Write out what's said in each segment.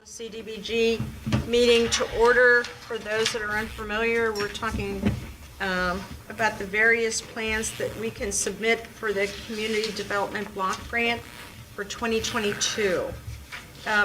CDBG meeting to order. For those that are unfamiliar, we're talking about the various plans that we can submit for the Community Development Block Grant for 2022.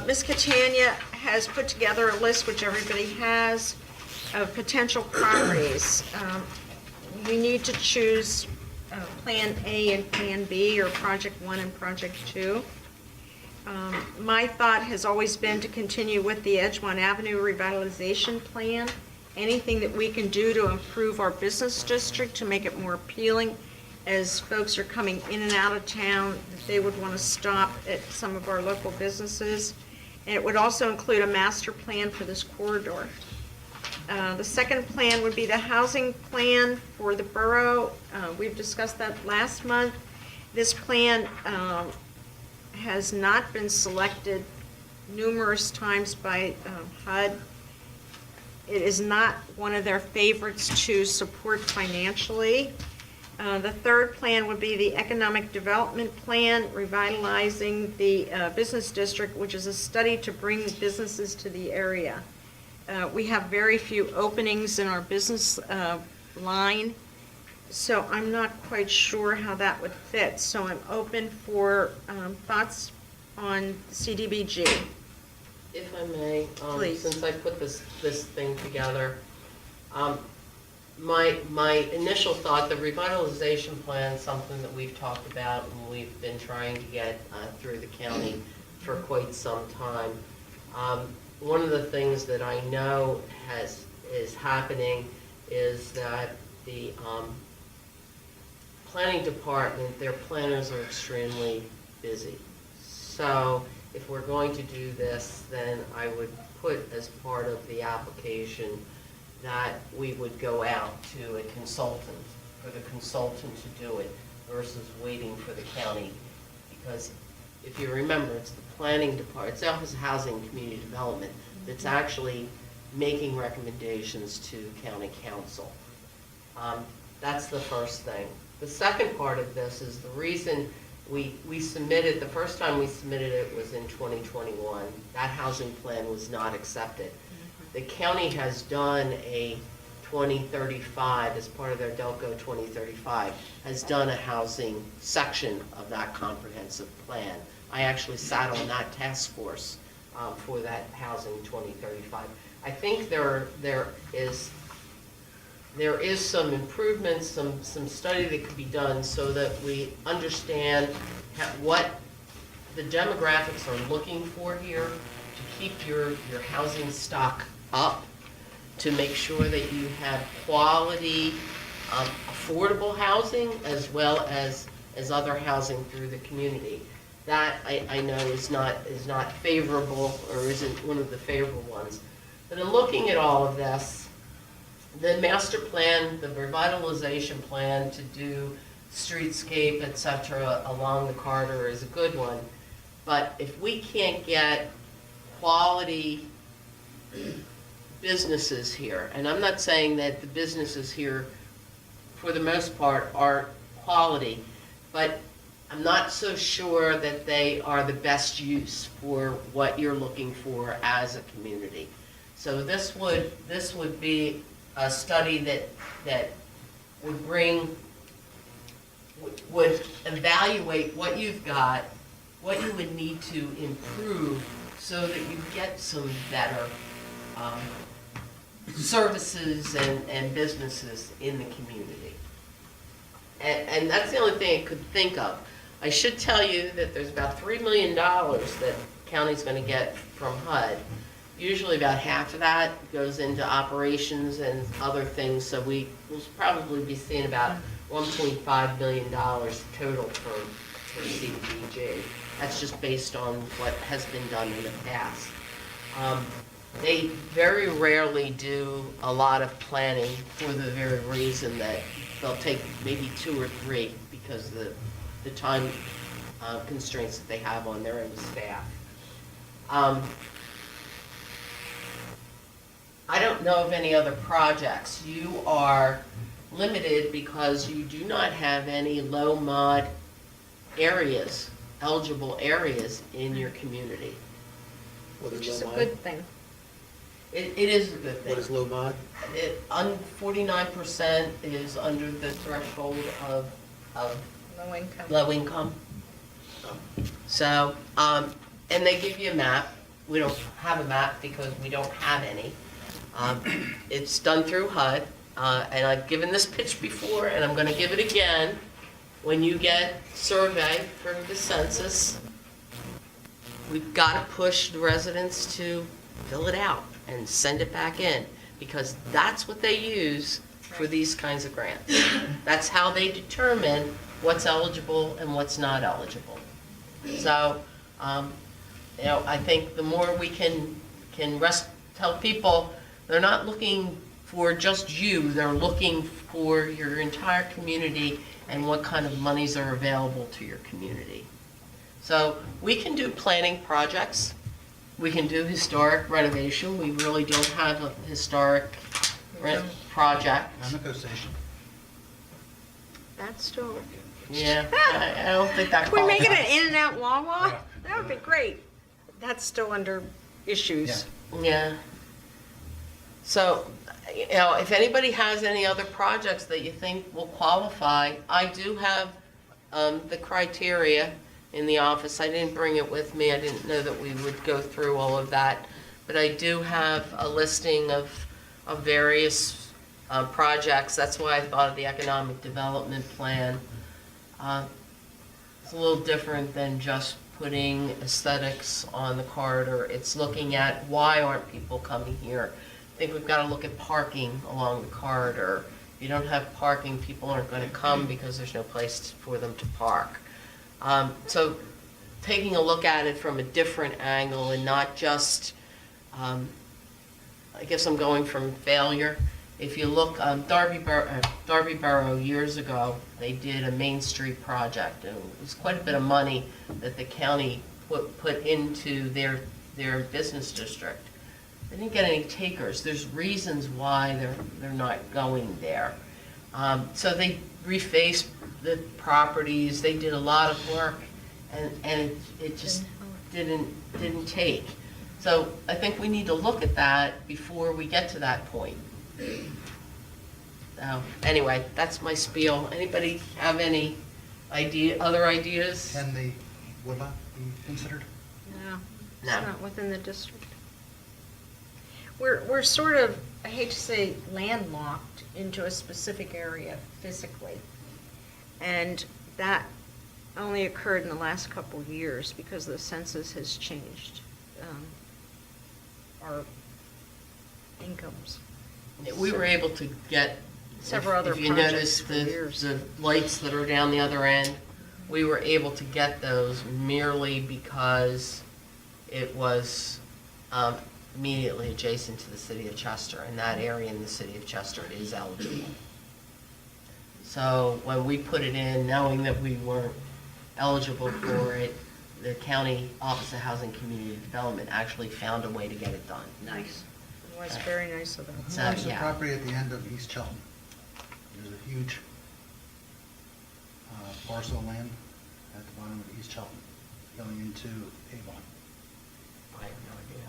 Ms. Catania has put together a list, which everybody has, of potential properties. We need to choose Plan A and Plan B, or Project 1 and Project 2. My thought has always been to continue with the Edgemont Avenue revitalization plan. Anything that we can do to improve our business district, to make it more appealing as folks are coming in and out of town, that they would want to stop at some of our local businesses. And it would also include a master plan for this corridor. The second plan would be the housing plan for the borough. We've discussed that last month. This plan has not been selected numerous times by HUD. It is not one of their favorites to support financially. The third plan would be the economic development plan, revitalizing the business district, which is a study to bring businesses to the area. We have very few openings in our business line, so I'm not quite sure how that would fit. So I'm open for thoughts on CDBG. If I may, Please. Since I put this thing together, my initial thought, the revitalization plan is something that we've talked about and we've been trying to get through the county for quite some time. One of the things that I know is happening is that the planning department, their planners are extremely busy. So if we're going to do this, then I would put as part of the application that we would go out to a consultant, for the consultant to do it versus waiting for the county. Because if you remember, it's the planning department, it's Office of Housing and Community Development that's actually making recommendations to county council. That's the first thing. The second part of this is the reason we submitted, the first time we submitted it was in 2021. That housing plan was not accepted. The county has done a 2035, as part of their Delco 2035, has done a housing section of that comprehensive plan. I actually sat on that task force for that housing 2035. I think there is some improvements, some study that could be done so that we understand what the demographics are looking for here to keep your housing stock up, to make sure that you have quality, affordable housing as well as other housing through the community. That I know is not favorable, or isn't one of the favorable ones. But in looking at all of this, the master plan, the revitalization plan to do streetscape, etc., along the corridor is a good one. But if we can't get quality businesses here, and I'm not saying that the businesses here, for the most part, are quality, but I'm not so sure that they are the best use for what you're looking for as a community. So this would be a study that would evaluate what you've got, what you would need to improve so that you get some better services and businesses in the community. And that's the only thing I could think of. I should tell you that there's about $3 million that county's going to get from HUD. Usually about half of that goes into operations and other things, so we will probably be seeing about $1.5 million total for CDBG. That's just based on what has been done in the past. They very rarely do a lot of planning for the very reason that they'll take maybe 2 or 3 because of the time constraints that they have on their own staff. I don't know of any other projects. You are limited because you do not have any low mod areas, eligible areas in your community. What which is is a low good mod? thing. It is a good thing. What is low mod? 49% is under the threshold of Low income. low income. So, and they give you a map. We don't have a map because we don't have any. It's done through HUD, and I've given this pitch before, and I'm gonna give it again. When you get survey for the census, we've gotta push the residents to fill it out and send it back in, because that's what they use for these kinds of grants. That's how they determine what's eligible and what's not eligible. So, I think the more we can tell people, they're not looking for just you, they're looking for your entire community and what kind of monies are available to your community. So, we can do planning projects, we can do historic renovation, we really don't have a historic project. Amoco Station. That's still, Yeah, I don't think that can we make it an qualifies. In-N-Out Wawa? That would be great. That's still under issues. Yeah. So, if anybody has any other projects that you think will qualify, I do have the criteria in the office. I didn't bring it with me. I didn't know that we would go through all of that. But I do have a listing of various projects. That's why I thought of the economic development plan. It's a little different than just putting aesthetics on the corridor. It's looking at why aren't people coming here. I think we've got to look at parking along the corridor. If you don't have parking, people aren't going to come because there's no place for them to park. So taking a look at it from a different angle and not just, I guess I'm going from failure. If you look, Darby Borough years ago, they did a Main Street project, and it was quite a bit of money that the county put into their business district. They didn't get any takers. There's reasons why they're not going there. So they refaced the properties. They did a lot of work, and it just didn't take. So I think we need to look at that before we get to that point. So anyway, that's my spiel. Anybody have any other ideas? Can the woodlot be considered? No, it's No. not within the district. We're sort of, I hate to say, landlocked into a specific area physically. And that only occurred in the last couple of years because the census has changed our incomes. We were able to get Several other if you projects notice for the years. lights that are down the other end, we were able to get those merely because it was immediately adjacent to the city of Chester, and that area in the city of Chester is eligible. So when we put it in, knowing that we weren't eligible for it, the county Office of Housing Community Development actually found a way to get it done. Nice. It was very nice of them. Who So, owns the yeah. property at the end of East Cheltenham? There's a huge parcel of land at the bottom of East Cheltenham going into Avon. I have no idea.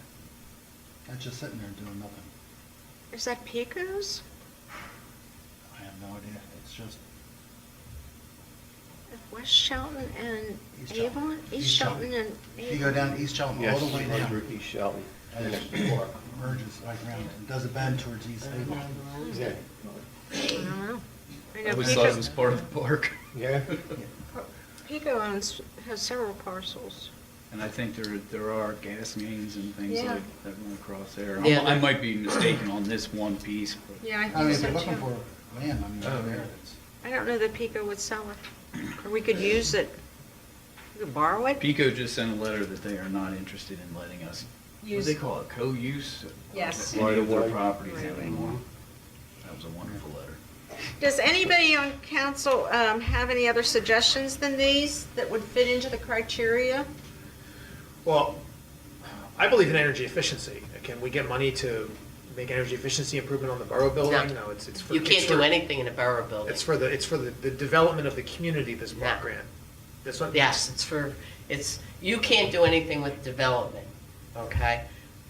That's just sitting there doing nothing. Is that Pico's? I have no idea. It's just West Shelton and East Shelton. Avon? East East Shelton Shelton. and you Avon? go down East Cheltenham all the way down. Under East Shelton. And it merges right around and does a bend towards East Avon. Yeah. I don't know. I I know always thought it Pico, was part of the park. Yeah. Pico has several parcels. And I think there are gas mains and things Yeah. like that run across there. Yeah. I might be mistaken on this one piece, but Yeah, I I mean, think if so you're looking too. for land, I mean, Oh, there yeah. it is. I don't know that Pico would sell it. Or we could use it. We could borrow it. Pico just sent a letter that they are not interested in letting us, what do Use- they call it, co-use? Yes. Any of their Right away. properties Right away. anymore. That was a wonderful letter. Does anybody on council have any other suggestions than these that would fit into the criteria? Well, I believe in energy efficiency. Can we get money to make energy efficiency improvement on the borough building? No, it's for. You it's can't for- do anything in a borough building. It's for the development of the community, this block No. grant. That's what. Yes, you can't do anything with development. okay?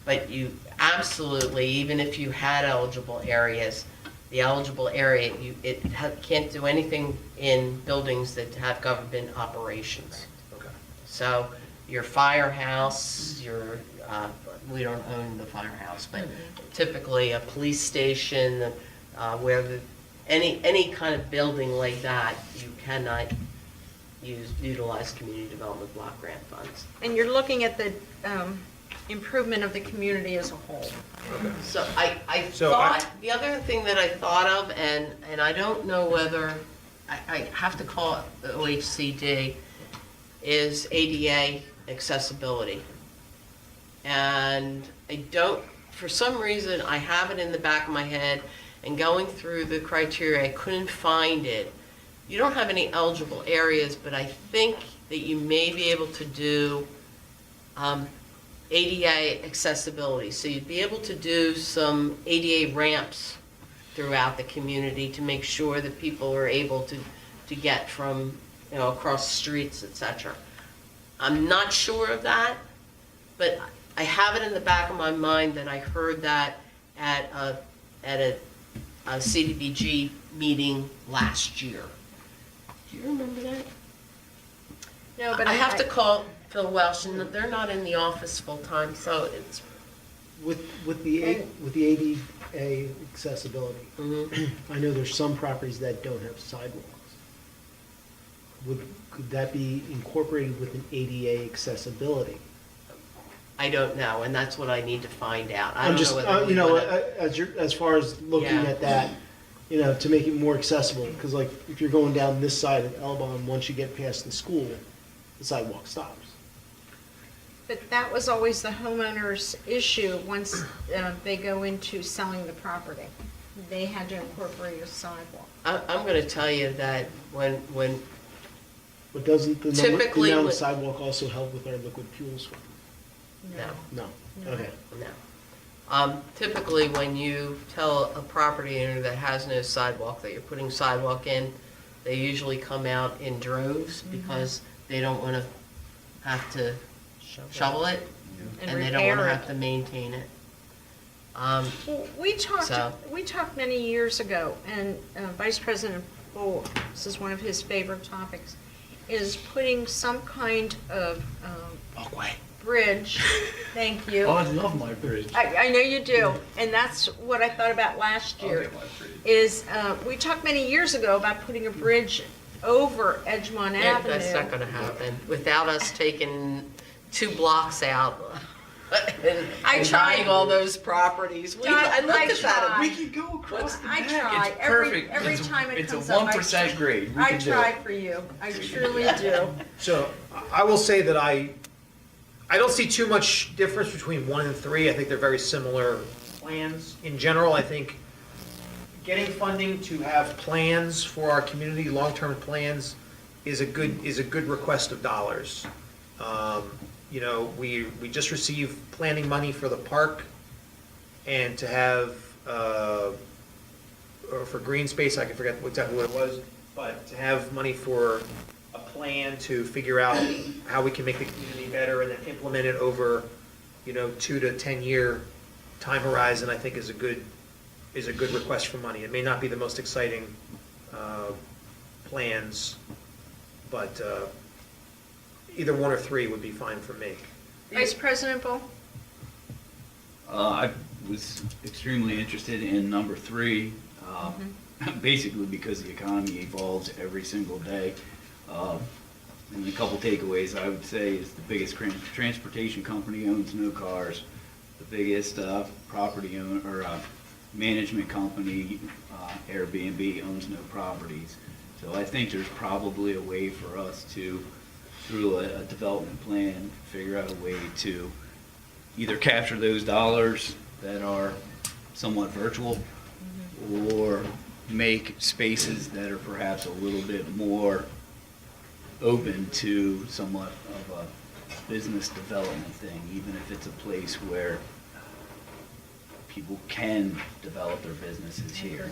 But you absolutely, even if you had eligible areas, the eligible area, can't do anything in buildings that have government operations. Okay. So your firehouse, we don't own the firehouse, but typically a police station, any kind of building like that, you cannot utilize community development block grant funds. And you're looking at the improvement of the community as a whole. So I So thought, the other thing that I thought of, and I don't know whether, I have to call it the OHCD, is ADA accessibility. And I don't, for some reason, I have it in the back of my head, and going through the criteria, I couldn't find it. You don't have any eligible areas, but I think that you may be able to do ADA accessibility. So you'd be able to do some ADA ramps throughout the community to make sure that people are able to get from, across streets, etc. I'm not sure of that, but I have it in the back of my mind that I heard that at a CDBG meeting last year. Do you remember that? No, but I have to call Phil Welsh, and they're not in the office full-time, so it's, With the ADA accessibility, I know there's some properties that don't have sidewalks. Could that be incorporated with an ADA accessibility? I don't know, and that's what I need to find out. I I'm don't just, know whether we wanna- as far as looking Yeah. at that, to make it more accessible, because like, if you're going down this side of Elbon, once you get past the school, the sidewalk stops. But that was always the homeowner's issue once they go into selling the property. They had to incorporate a sidewalk. I'm gonna tell you that when But doesn't the Typically, amount of what- sidewalk also help with our liquid fuels fund? no. No? Okay. No. Typically, when you tell a property owner that has no sidewalk, that you're putting sidewalk in, they usually come out in droves because they don't want to have to shovel it, And and they don't want to repair it. have to maintain it. Well, we So- talked many years ago, and Vice President Bull, this is one of his favorite topics, is putting some kind of Walkway. bridge, thank you. Oh, I love my bridge. I know you do, and that's what I thought about last year, is, we talked many years ago about putting a bridge over Edgemont Yeah, Avenue. that's not going to happen without us taking 2 blocks out and I tried. buying all those properties. I looked I at that. tried. We can go across the I back. try, It's every perfect. time it comes up. It's a 1% grade. We I can do try it. for you, I truly do. So I will say that I don't see too much difference between 1 and 3. I think they're very similar plans. In general, I think getting funding to have plans for our community, long-term plans, is a good request of dollars. We just received planning money for the park, and to have, or for green space, I can forget exactly what it was, but to have money for a plan to figure out how we can make the community better and then implement it over, 2 to 10 year time horizon, I think is a good request for money. It may not be the most exciting plans, but either 1 or 3 would be fine for me. Vice President Bull? I was extremely interested in number 3, basically because the economy evolves every single day. And a couple takeaways I would say is the biggest transportation company owns no cars. The biggest property owner or management company, Airbnb, owns no properties. So I think there's probably a way for us to, through a development plan, figure out a way to either capture those dollars that are somewhat virtual or make spaces that are perhaps a little bit more open to somewhat of a business development thing, even if it's a place where people can develop their businesses here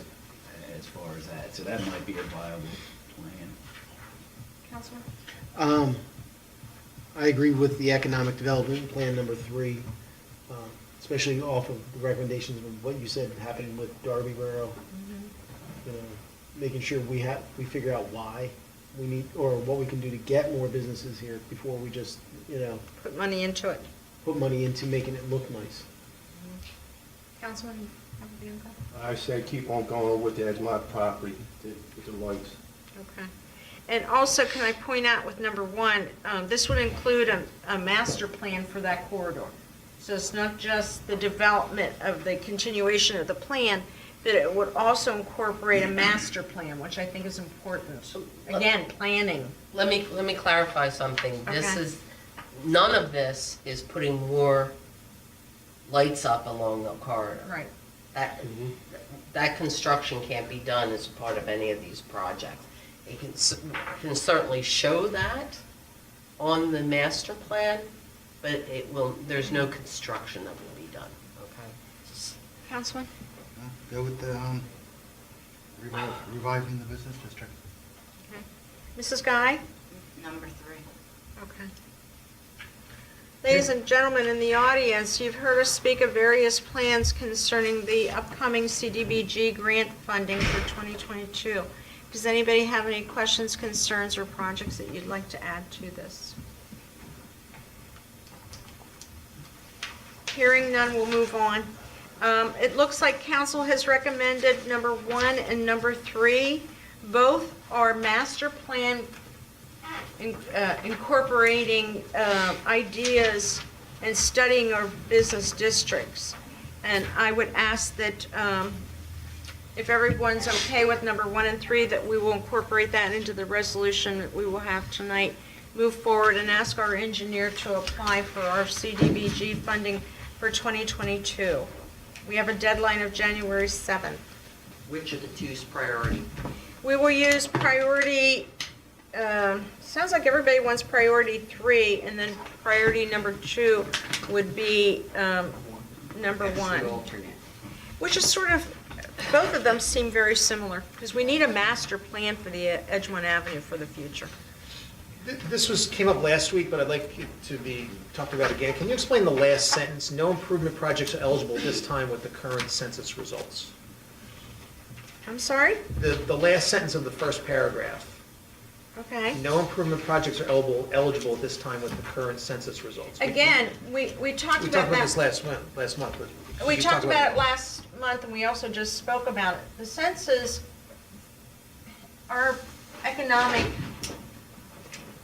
as far as that. So that might be a viable plan. Councilman? I agree with the economic development plan number 3, especially off of the recommendations of what you said happened with Darby Borough. You know, making sure we figure out why we need, or what we can do to get more businesses here before we just, Put money into it. put money into making it look nice. Councilman Bianco? I say keep on going with the Edgemont property, with the lights. Okay. And also, can I point out with number 1, this would include a master plan for that corridor. So it's not just the development of the continuation of the plan, but it would also incorporate a master plan, which I think is important. Again, planning. Let me clarify something. This Okay. is, none of this is putting more lights up along the corridor. Right. That construction can't be done as part of any of these projects. It can certainly show that on the master plan, but it will, there's no construction that will be done, okay? Councilman? Go with the reviving the business district. Okay. Mrs. Guy? Number 3. Okay. Ladies and gentlemen in the audience, you've heard us speak of various plans concerning the upcoming CDBG grant funding for 2022. Does anybody have any questions, concerns, or projects that you'd like to add to this? Hearing none, we'll move on. It looks like council has recommended number 1 and number 3. Both are master plan incorporating ideas and studying our business districts. And I would ask that if everyone's okay with number 1 and 3, that we will incorporate that into the resolution that we will have tonight, move forward and ask our engineer to apply for our CDBG funding for 2022. We have a deadline of January 7th. Which of the two is priority? We will use priority, sounds like everybody wants priority 3, and then priority number 2 would be number 1, which is sort of, both of them seem very similar, because we need a master plan for the Edgemont Avenue for the future. This came up last week, but I'd like it to be talked about again. Can you explain the last sentence? No improvement projects are eligible this time with the current census results. I'm sorry? The last sentence of the first paragraph. Okay. No improvement projects are eligible at this time with the current census results. Again, we talked We about talked about that. this last month. But We could you talked talk about it last month, and we also just spoke about it. The census, our economic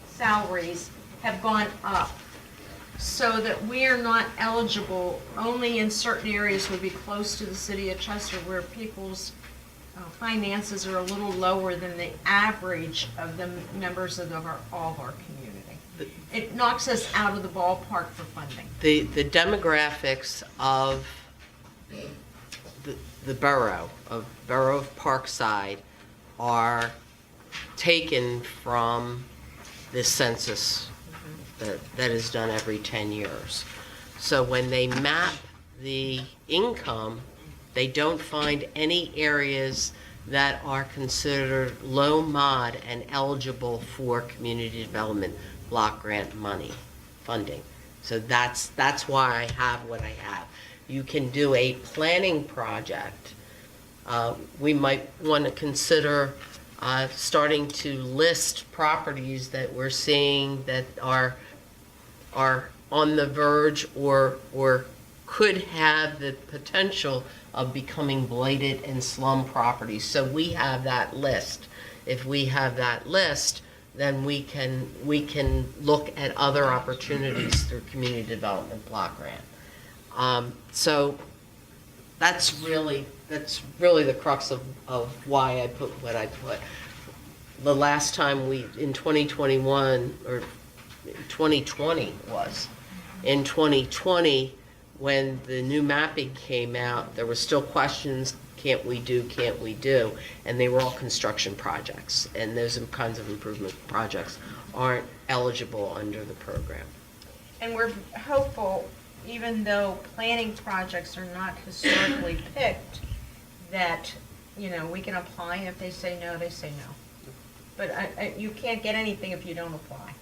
salaries have gone up, so that we are not eligible, only in certain areas would be close to the city of Chester, where people's finances are a little lower than the average of the members of all of our community. It knocks us out of the ballpark for funding. The demographics of the borough of Parkside are taken from this census that is done every 10 years. So when they map the income, they don't find any areas that are considered low mod and eligible for community development block grant money funding. So that's why I have what I have. You can do a planning project. We might want to consider starting to list properties that we're seeing that are on the verge or could have the potential of becoming blighted and slum properties. So we have that list. If we have that list, then we can look at other opportunities through community development block grant. So that's really the crux of why I put what I put. The last time in 2021, or 2020 was, in 2020, when the new mapping came out, there were still questions, can't we do, and they were all construction projects, and those kinds of improvement projects aren't eligible under the program. And we're hopeful, even though planning projects are not historically picked, that, we can apply, and if they say no, they say no. But you can't get anything if you don't apply.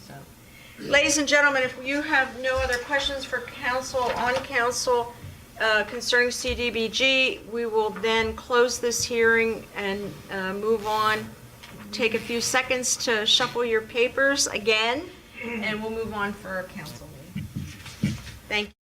So, Ladies and gentlemen, if you have no other questions for council, on council, concerning CDBG, we will then close this hearing and move on. Take a few seconds to shuffle your papers again, and we'll move on for our council meeting. Thank you.